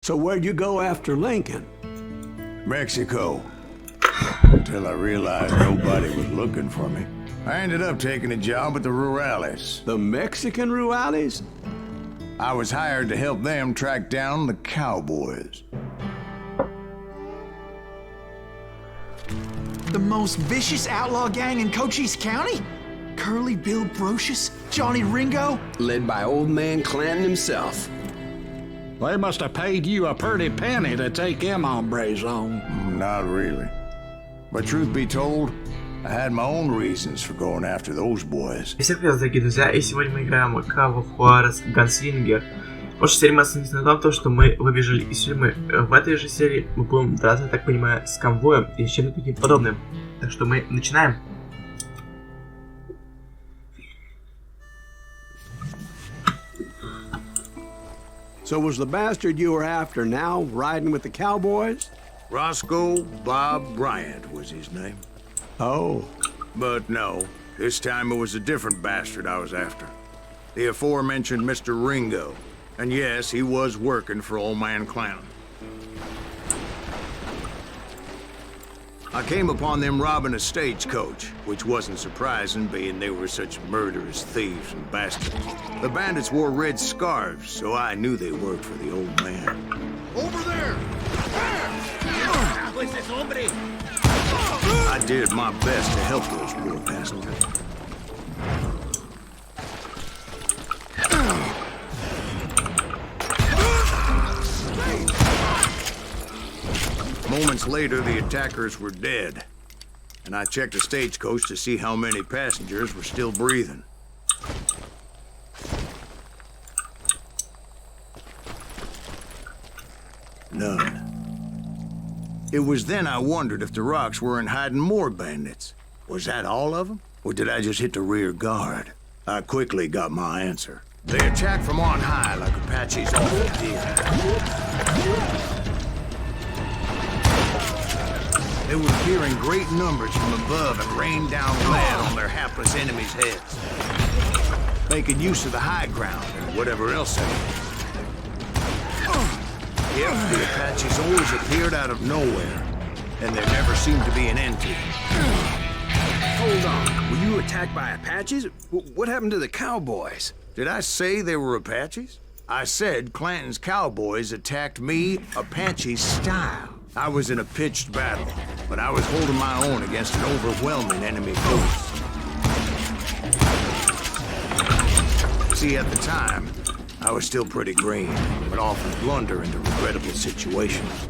So where'd you go after Lincoln? Mexico. Until I realized nobody was looking for me. I ended up taking a job at the Rurales. The Mexican Rurales? I was hired to help them track down the cowboys. The most vicious outlaw gang in Cochise County? Curly Bill Brocious? Johnny Ringo? Led by old man Clanton himself. They must have paid you a pretty penny to take them hombres on. Not really. But truth be told, I had my own reasons for going after those boys. Всем привет, дорогие друзья, и сегодня мы играем в Juarez gunslinger. Прошлая серия мы остановились на том, что мы выбежали из тюрьмы. В этой же серии мы будем драться, так понимаю, с конвоем и с чем-то таким подобным. Так что мы начинаем. So was the bastard you were after now riding with the cowboys? Roscoe Bob Bryant was his name. Oh. But no, this time it was a different bastard I was after. The aforementioned Mr. Ringo. And yes, he was working for old man Clanton. I came upon them robbing a stagecoach, which wasn't surprising, being they were such murderous thieves and bastards. The bandits wore red scarves, so I knew they worked for the old man. Over there! I did my best to help those poor passengers. Moments later, the attackers were dead, and I checked the stagecoach to see how many passengers were still breathing. None. It was then I wondered if the rocks weren't hiding more bandits. Was that all of them? Or did I just hit the rear guard? I quickly got my answer. They attacked from on high like Apaches often did. They were appearing great numbers from above and rained down lead on their hapless enemies' heads, making use of the high ground and whatever else they had. Yep, the Apaches always appeared out of nowhere, and there never seemed to be an end to it. Hold on, were you attacked by Apaches? What happened to the cowboys? Did I say they were Apaches? I said Clanton's cowboys attacked me Apache style. I was in a pitched battle, but I was holding my own against an overwhelming enemy force. See, at the time, I was still pretty green, but often blunder into regrettable situations.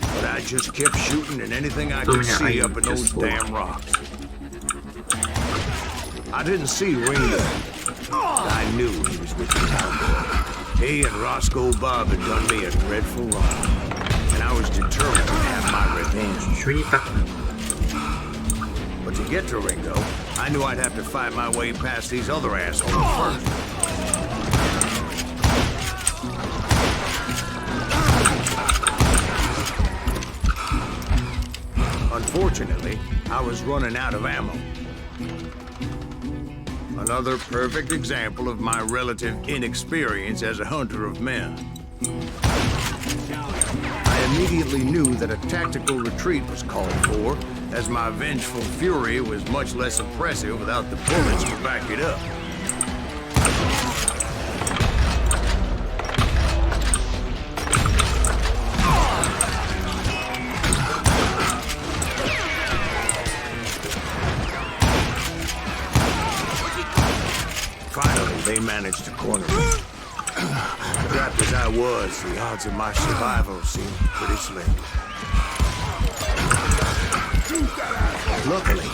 But I just kept shooting at anything I could see up in those damn rocks. I didn't see Ringo, but I knew he was with the cowboy. He and Roscoe Bob had done me a dreadful wrong, and I was determined to have my revenge. But to get to Ringo, I knew I'd have to fight my way past these other assholes first. Unfortunately, I was running out of ammo. Another perfect example of my relative inexperience as a hunter of men. I immediately knew that a tactical retreat was called for, as my vengeful fury was much less impressive without the bullets to back it up. Finally, they managed to corner me. Trapped as I was, the odds of my survival seemed pretty slim. Luckily,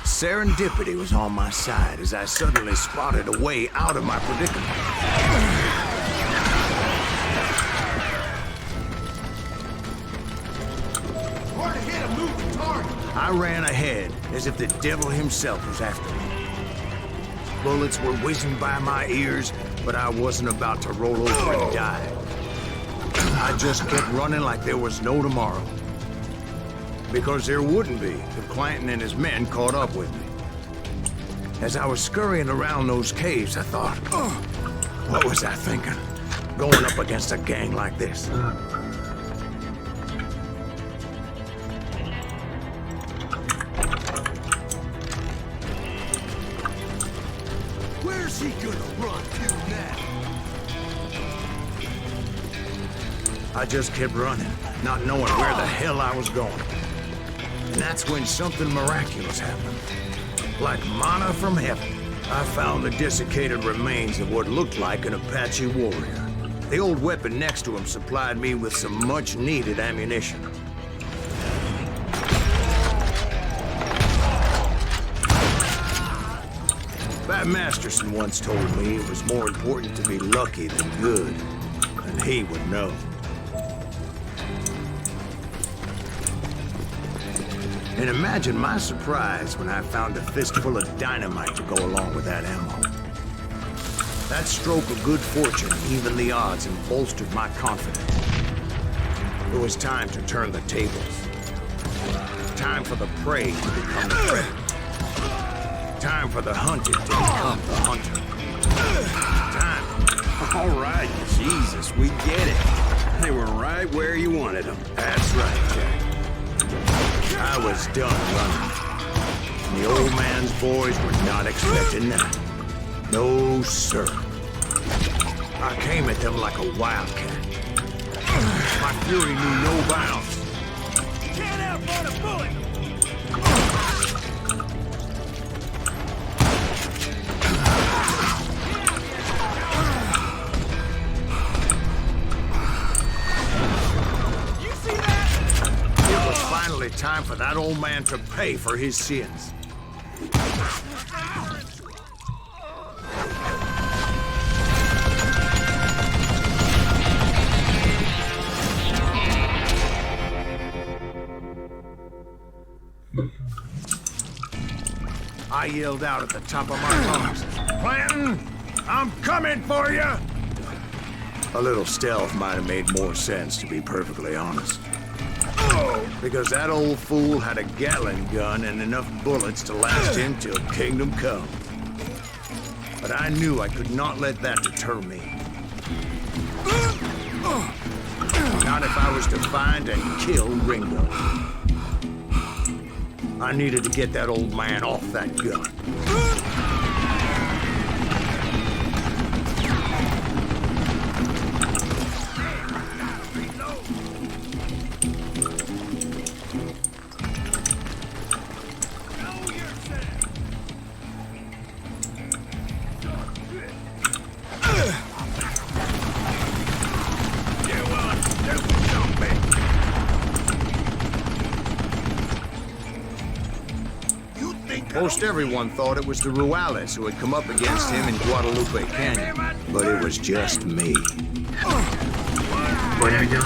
serendipity was on my side as I suddenly spotted a way out of my predicament. I ran ahead as if the devil himself was after me. Bullets were whizzing by my ears, but I wasn't about to roll over and die. I just kept running like there was no tomorrow. Because there wouldn't be if Clanton and his men caught up with me. As I was scurrying around those caves, I thought, oh, what was I thinking? going up against a gang like this. Where's he gonna run to now? I just kept running, not knowing where the hell I was going. And that's when something miraculous happened. Like manna from heaven, I found the desiccated remains of what looked like an Apache warrior. The old weapon next to him supplied me with some much-needed ammunition. Bat Masterson once told me it was more important to be lucky than good, and he would know. And imagine my surprise when I found a fistful of dynamite to go along with that ammo. That stroke of good fortune evened the odds and bolstered my confidence. It was time to turn the tables. Time for the prey to become the predator. Time for the hunted to become the hunter. Time. All right, Jesus, we get it. They were right where you wanted them. That's right, Jack. I was done running. And the old man's boys were not expecting that. No, sir. I came at them like a wildcat. My fury knew no bounds. Can't outrun a bullet! You see that? It was finally time for that old man to pay for his sins. I yelled out at the top of my lungs, "Clanton, I'm coming for you!" A little stealth might have made more sense, to be perfectly honest. Because that old fool had a Gatling gun and enough bullets to last him till kingdom come. But I knew I could not let that deter me. Not if I was to find and kill Ringo. I needed to get that old man off that gun. Most everyone thought it was the Ruales who had come up against him in Guadalupe Canyon, but it was just me. Понял, где он?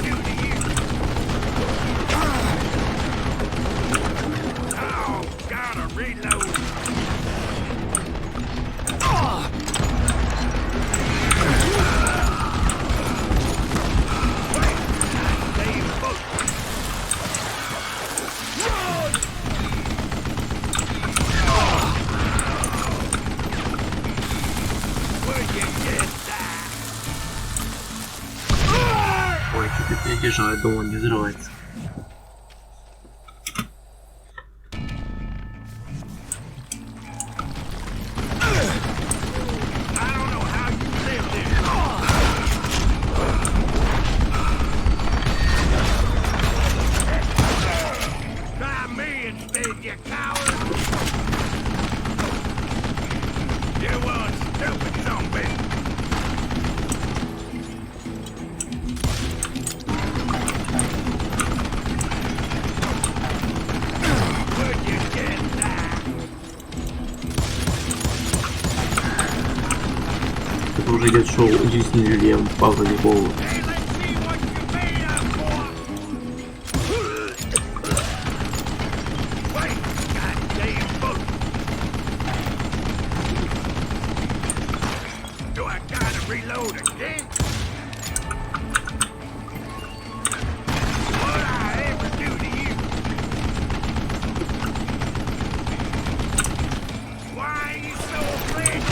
Gotta reload. Ой, чуть не передержал, я думал, он не взрывается. I don't know how you lived there. Try me instead, you coward. You one stupid zombie. Where'd you get that? Это уже идет шоу удивительный рельеф Павла Львова. Hey, let's see what you made up for. Wait, goddamn book. Do I gotta reload again? What I ever do to you? Why are you so afraid?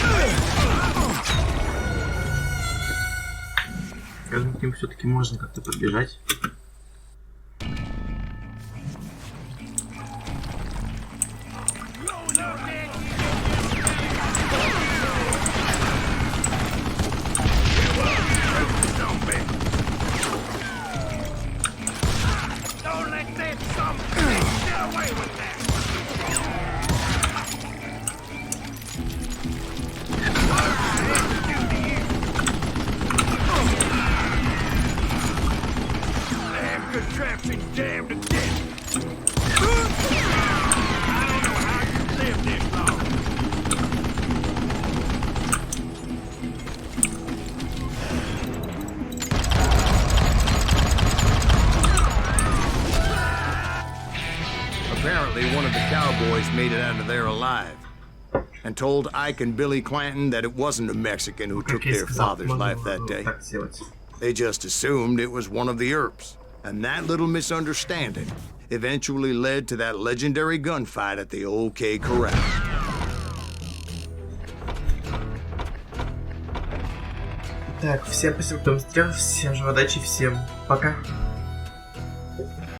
все-таки можно как-то подбежать. Don't let that some bitch get away with that. Damn contraption jammed to death. I don't know how you lived this long. Apparently, one of the cowboys made it out of there alive and told Ike and Billy Clanton that it wasn't a Mexican who took Как я their сказал, father's можно life that было day. так сделать. They just assumed it was one of the Earps. And that little misunderstanding eventually led to that legendary gunfight at the OK Corral. Так, всем спасибо, кто смотрел, всем же удачи, всем пока.